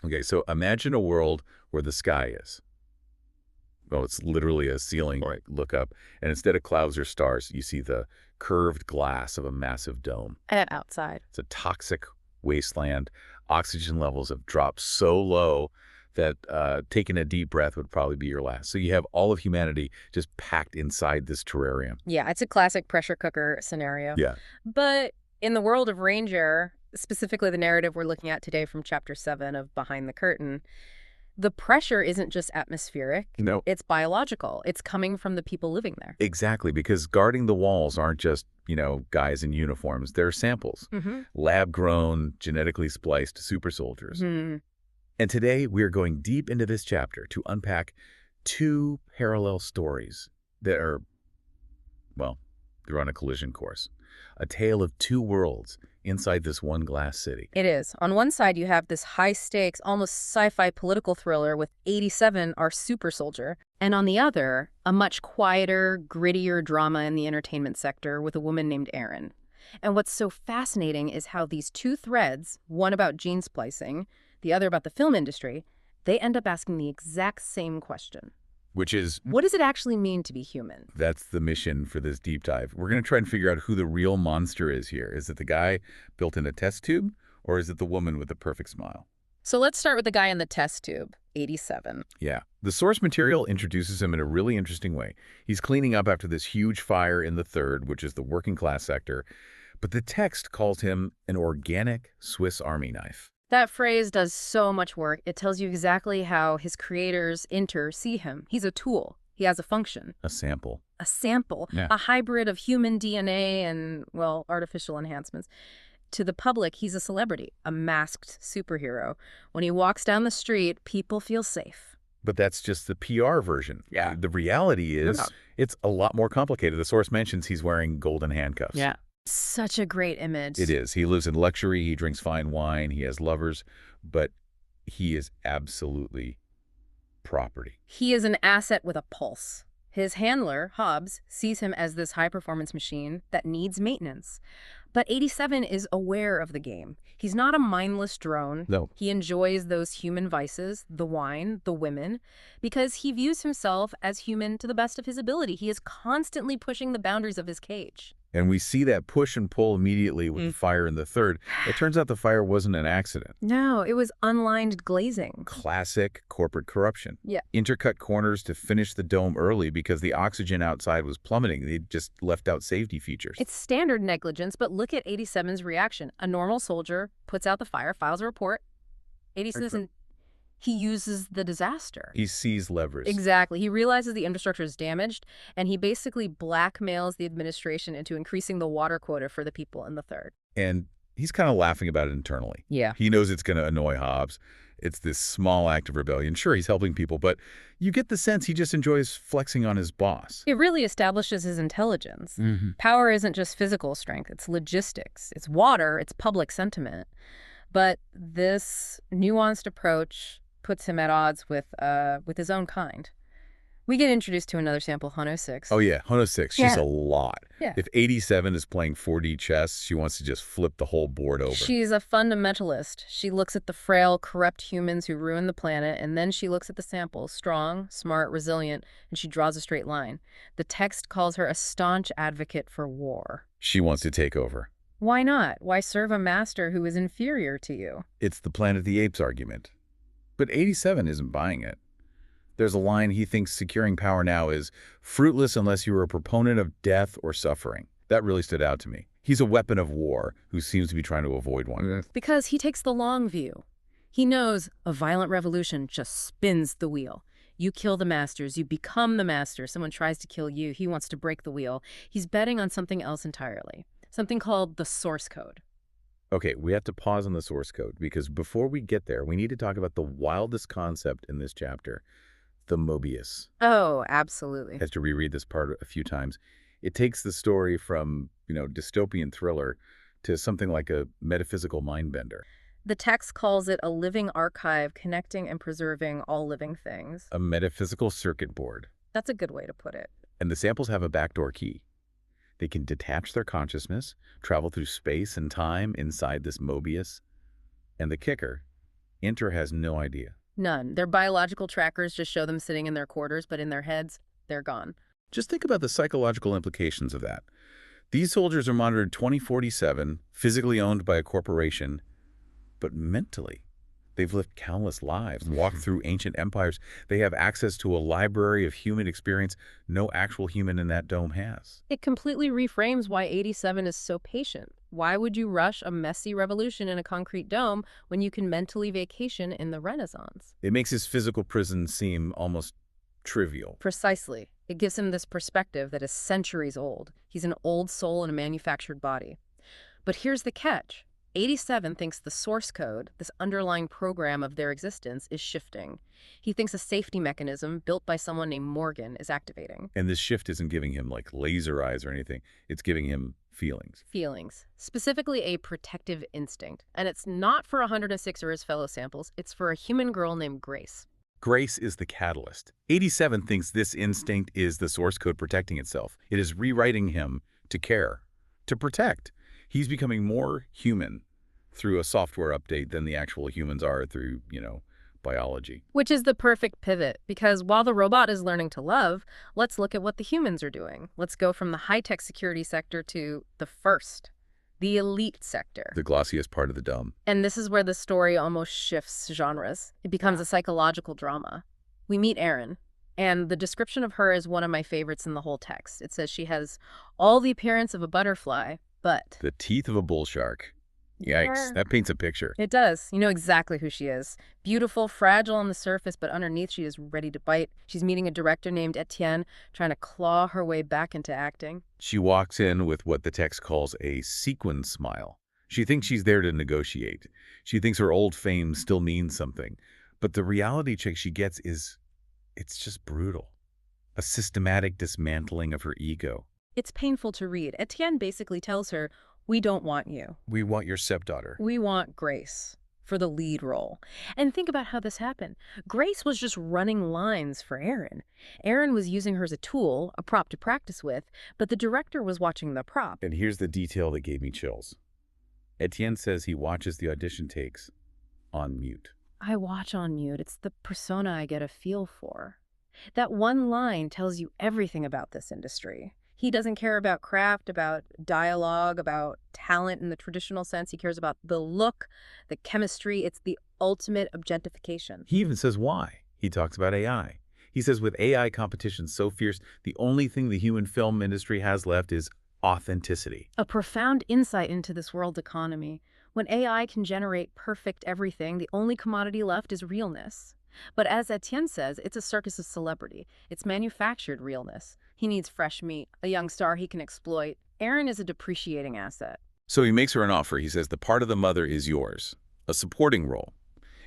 Okay, so imagine a world where the sky is. Well, it's literally a ceiling. Right. Look up, and instead of clouds or stars, you see the curved glass of a massive dome. And outside. It's a toxic wasteland. Oxygen levels have dropped so low that taking a deep breath would probably be your last. So you have all of humanity just packed inside this terrarium. Yeah, it's a classic pressure cooker scenario. Yeah. But in the world of Ranger, specifically the narrative we're looking at today from Chapter 7 of Behind the Curtain, the pressure isn't just atmospheric. No. It's biological. It's coming from the people living there. Exactly, because guarding the walls aren't just, guys in uniforms. They're samples. Lab-grown, genetically spliced super soldiers. And today, we're going deep into this chapter to unpack two parallel stories that are, well, they're on a collision course. A tale of two worlds inside this one glass city. It is. On one side, you have this high-stakes, almost sci-fi political thriller with 87, our super soldier. And on the other, a much quieter, grittier drama in the entertainment sector with a woman named Erin. And what's so fascinating is how these two threads, one about gene splicing, the other about the film industry, they end up asking the exact same question. Which is, what does it actually mean to be human? That's the mission for this deep dive. We're going to try and figure out who the real monster is here. Is it the guy built in a test tube, or is it the woman with the perfect smile? So let's start with the guy in the test tube, 87. Yeah. The source material introduces him in a really interesting way. He's cleaning up after this huge fire in the third, which is the working class sector. But the text calls him an organic Swiss Army knife. That phrase does so much work. It tells you exactly how his creators see him. He's a tool. He has a function. A sample. A sample. Yeah. A hybrid of human DNA and, well, artificial enhancements. To the public, he's a celebrity, a masked superhero. When he walks down the street, people feel safe. But that's just the PR version. Yeah. The reality is it's a lot more complicated. The source mentions he's wearing golden handcuffs. Yeah. Such a great image. It is. He lives in luxury. He drinks fine wine. He has lovers. But he is absolutely property. He is an asset with a pulse. His handler, Hobbs, sees him as this high-performance machine that needs maintenance. But 87 is aware of the game. He's not a mindless drone. No. He enjoys those human vices, the wine, the women, because he views himself as human to the best of his ability. He is constantly pushing the boundaries of his cage. And we see that push and pull immediately with the fire in the third. It turns out the fire wasn't an accident. No, it was unlined glazing. Classic corporate corruption. Yeah. Intercut corners to finish the dome early because the oxygen outside was plummeting. They just left out safety features. It's standard negligence, but look at 87's reaction. A normal soldier puts out the fire, files a report. 87, he uses the disaster. He sees leverage. Exactly. He realizes the infrastructure is damaged, and he basically blackmails the administration into increasing the water quota for the people in the third. And he's kind of laughing about it internally. Yeah. He knows it's going to annoy Hobbs. It's this small act of rebellion. Sure, he's helping people, but you get the sense he just enjoys flexing on his boss. It really establishes his intelligence. Power isn't just physical strength. It's logistics. It's water. It's public sentiment. But this nuanced approach puts him at odds with his own kind. We get introduced to another sample, Hono 6. Oh, yeah, Hono 6. She's a lot. Yeah. If 87 is playing 4D chess, she wants to just flip the whole board over. She's a fundamentalist. She looks at the frail, corrupt humans who ruin the planet, and then she looks at the samples, strong, smart, resilient, and she draws a straight line. The text calls her a staunch advocate for war. She wants to take over. Why not? Why serve a master who is inferior to you? It's the Planet of the Apes argument. But 87 isn't buying it. There's a line he thinks securing power now is fruitless unless you are a proponent of death or suffering. That really stood out to me. He's a weapon of war who seems to be trying to avoid one. Because he takes the long view. He knows a violent revolution just spins the wheel. You kill the masters, you become the master. Someone tries to kill you, he wants to break the wheel. He's betting on something else entirely. Something called the source code. Okay, we have to pause on the source code because before we get there, we need to talk about the wildest concept in this chapter, the Mobius. Oh, absolutely. I have to reread this part a few times. It takes the story from, dystopian thriller to something like a metaphysical mind-bender. The text calls it a living archive connecting and preserving all living things. A metaphysical circuit board. That's a good way to put it. And the samples have a backdoor key. They can detach their consciousness, travel through space and time inside this Mobius. And the kicker, Enter has no idea. None. Their biological trackers just show them sitting in their quarters, but in their heads, they're gone. Just think about the psychological implications of that. These soldiers are monitored 24/7, physically owned by a corporation, but mentally, they've lived countless lives, walked through ancient empires. They have access to a library of human experience no actual human in that dome has. It completely reframes why 87 is so patient. Why would you rush a messy revolution in a concrete dome when you can mentally vacation in the Renaissance? It makes his physical prison seem almost trivial. Precisely. It gives him this perspective that is centuries old. He's an old soul in a manufactured body. But here's the catch. 87 thinks the source code, this underlying program of their existence, is shifting. He thinks a safety mechanism built by someone named Morgan is activating. And this shift isn't giving him like laser eyes or anything. It's giving him feelings. Feelings. Specifically a protective instinct. And it's not for 106 or his fellow samples. It's for a human girl named Grace. Grace is the catalyst. 87 thinks this instinct is the source code protecting itself. It is rewriting him to care, to protect. He's becoming more human through a software update than the actual humans are through, biology. Which is the perfect pivot, because while the robot is learning to love, let's look at what the humans are doing. Let's go from the high-tech security sector to the elite sector. The glossiest part of the dome. And this is where the story almost shifts genres. It becomes a psychological drama. We meet Erin, and the description of her is one of my favorites in the whole text. It says she has all the appearance of a butterfly, but the teeth of a bull shark. Yikes, that paints a picture. It does. You know exactly who she is. Beautiful, fragile on the surface, but underneath she is ready to bite. She's meeting a director named Etienne, trying to claw her way back into acting. She walks in with what the text calls a sequin smile. She thinks she's there to negotiate. She thinks her old fame still means something. But the reality check she gets it's just brutal. A systematic dismantling of her ego. It's painful to read. Etienne basically tells her, "We don't want you. We want your stepdaughter. We want Grace for the lead role." And think about how this happened. Grace was just running lines for Erin. Erin was using her as a tool, a prop to practice with, but the director was watching the prop. And here's the detail that gave me chills. Etienne says he watches the audition takes on mute. I watch on mute. It's the persona I get a feel for. That one line tells you everything about this industry. He doesn't care about craft, about dialogue, about talent in the traditional sense. He cares about the look, the chemistry. It's the ultimate objectification. He even says why. He talks about AI. He says with AI competition so fierce, the only thing the human film industry has left is authenticity. A profound insight into this world economy. When AI can generate perfect everything, the only commodity left is realness. But as Etienne says, it's a circus of celebrity. It's manufactured realness. He needs fresh meat, a young star he can exploit. Erin is a depreciating asset. So he makes her an offer. He says the part of the mother is yours, a supporting role,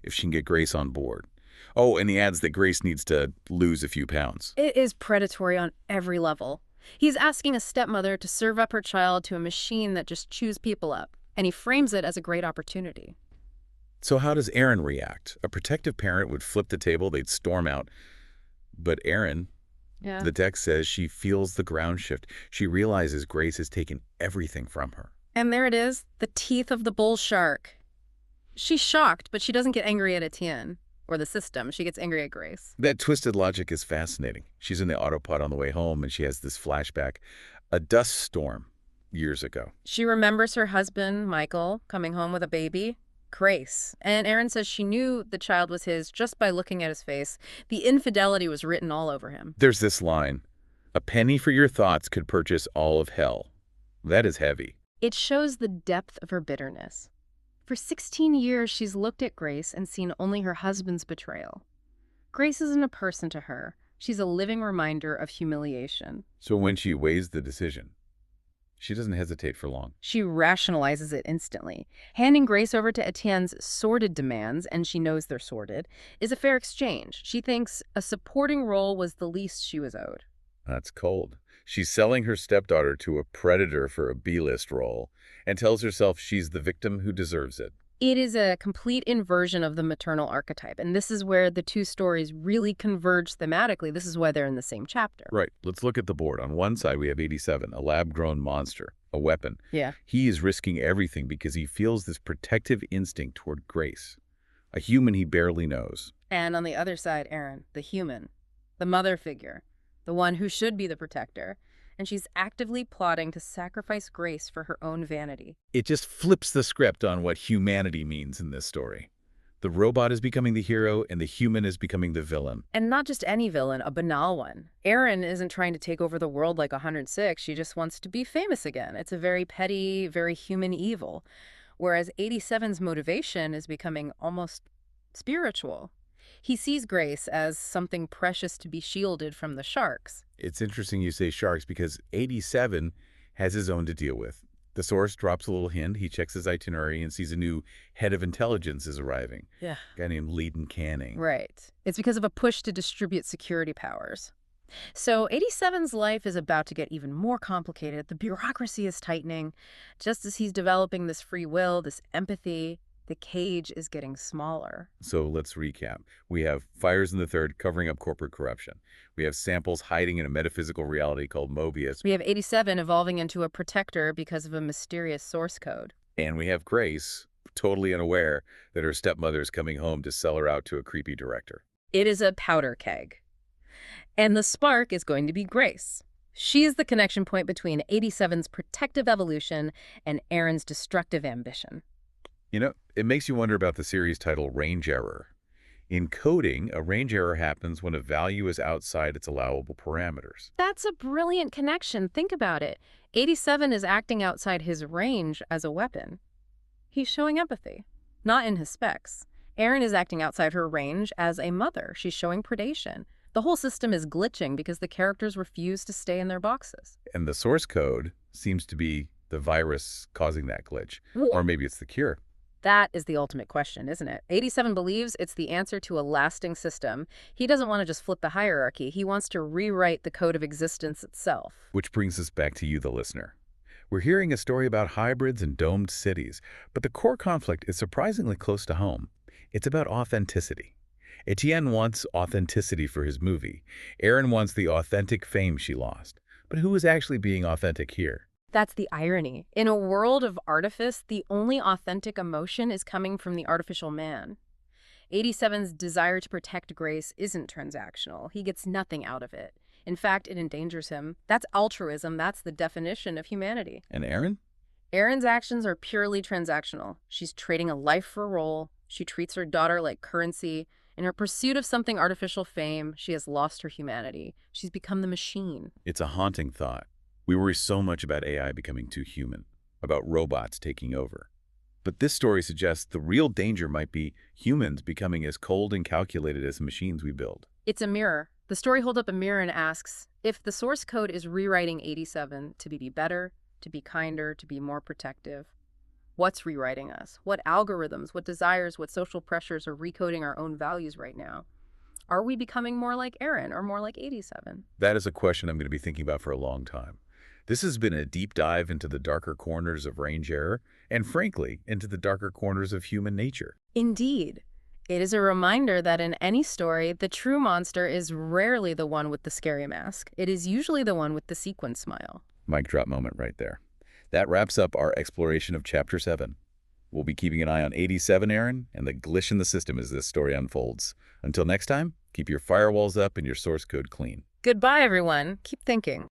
if she can get Grace on board. Oh, and he adds that Grace needs to lose a few pounds. It is predatory on every level. He's asking a stepmother to serve up her child to a machine that just chews people up, and he frames it as a great opportunity. So how does Erin react? A protective parent would flip the table, they'd storm out. But Erin, the text says she feels the ground shift. She realizes Grace has taken everything from her. And there it is, the teeth of the bull shark. She's shocked, but she doesn't get angry at Etienne or the system. She gets angry at Grace. That twisted logic is fascinating. She's in the autopod on the way home, and she has this flashback. A dust storm years ago. She remembers her husband, Michael, coming home with a baby. Grace. And Erin says she knew the child was his just by looking at his face. The infidelity was written all over him. There's this line, "A penny for your thoughts could purchase all of hell." That is heavy. It shows the depth of her bitterness. For 16 years, she's looked at Grace and seen only her husband's betrayal. Grace isn't a person to her. She's a living reminder of humiliation. So when she weighs the decision, she doesn't hesitate for long. She rationalizes it instantly. Handing Grace over to Etienne's sordid demands, and she knows they're sordid, is a fair exchange. She thinks a supporting role was the least she was owed. That's cold. She's selling her stepdaughter to a predator for a B-list role and tells herself she's the victim who deserves it. It is a complete inversion of the maternal archetype, and this is where the two stories really converge thematically. This is why they're in the same chapter. Right. Let's look at the board. On one side, we have 87, a lab-grown monster, a weapon. Yeah. He is risking everything because he feels this protective instinct toward Grace. a human he barely knows. And on the other side, Aaron, the human, the mother figure, the one who should be the protector. And she's actively plotting to sacrifice Grace for her own vanity. It just flips the script on what humanity means in this story. The robot is becoming the hero, and the human is becoming the villain. And not just any villain, a banal one. Erin isn't trying to take over the world like 106. She just wants to be famous again. It's a very petty, very human evil. Whereas 87's motivation is becoming almost spiritual. He sees Grace as something precious to be shielded from the sharks. It's interesting you say sharks because 87 has his own to deal with. The source drops a little hint. He checks his itinerary and sees a new head of intelligence is arriving. Yeah. A guy named Leiden Canning. Right. It's because of a push to distribute security powers. So 87's life is about to get even more complicated. The bureaucracy is tightening. Just as he's developing this free will, this empathy, the cage is getting smaller. So let's recap. We have fires in the third covering up corporate corruption. We have samples hiding in a metaphysical reality called Mobius. We have 87 evolving into a protector because of a mysterious source code. And we have Grace, totally unaware that her stepmother is coming home to sell her out to a creepy director. It is a powder keg. And the spark is going to be Grace. She is the connection point between 87's protective evolution and Aaron's destructive ambition. You know, it makes you wonder about the series title Range Error. In coding, a range error happens when a value is outside its allowable parameters. That's a brilliant connection. Think about it. 87 is acting outside his range as a weapon. He's showing empathy, not in his specs. Aaron is acting outside her range as a mother. She's showing predation. The whole system is glitching because the characters refuse to stay in their boxes. And the source code seems to be the virus causing that glitch. Or maybe it's the cure. That is the ultimate question, isn't it? 87 believes it's the answer to a lasting system. He doesn't want to just flip the hierarchy. He wants to rewrite the code of existence itself. Which brings us back to you, the listener. We're hearing a story about hybrids and domed cities, but the core conflict is surprisingly close to home. It's about authenticity. Etienne wants authenticity for his movie. Erin wants the authentic fame she lost. But who is actually being authentic here? That's the irony. In a world of artifice, the only authentic emotion is coming from the artificial man. 87's desire to protect Grace isn't transactional. He gets nothing out of it. In fact, it endangers him. That's altruism. That's the definition of humanity. And Erin? Erin's actions are purely transactional. She's trading a life for a role. She treats her daughter like currency. In her pursuit of something artificial fame, she has lost her humanity. She's become the machine. It's a haunting thought. We worry so much about AI becoming too human, about robots taking over. But this story suggests the real danger might be humans becoming as cold and calculated as machines we build. It's a mirror. The story holds up a mirror and asks, if the source code is rewriting 87 to be better, to be kinder, to be more protective, what's rewriting us? What algorithms, what desires, what social pressures are recoding our own values right now? Are we becoming more like Aaron or more like 87? That is a question I'm going to be thinking about for a long time. This has been a deep dive into the darker corners of range error and, frankly, into the darker corners of human nature. Indeed. It is a reminder that in any story, the true monster is rarely the one with the scary mask. It is usually the one with the sequin smile. Mic drop moment right there. That wraps up our exploration of Chapter 7. We'll be keeping an eye on 87, Aaron, and the glitch in the system as this story unfolds. Until next time, keep your firewalls up and your source code clean. Goodbye, everyone. Keep thinking.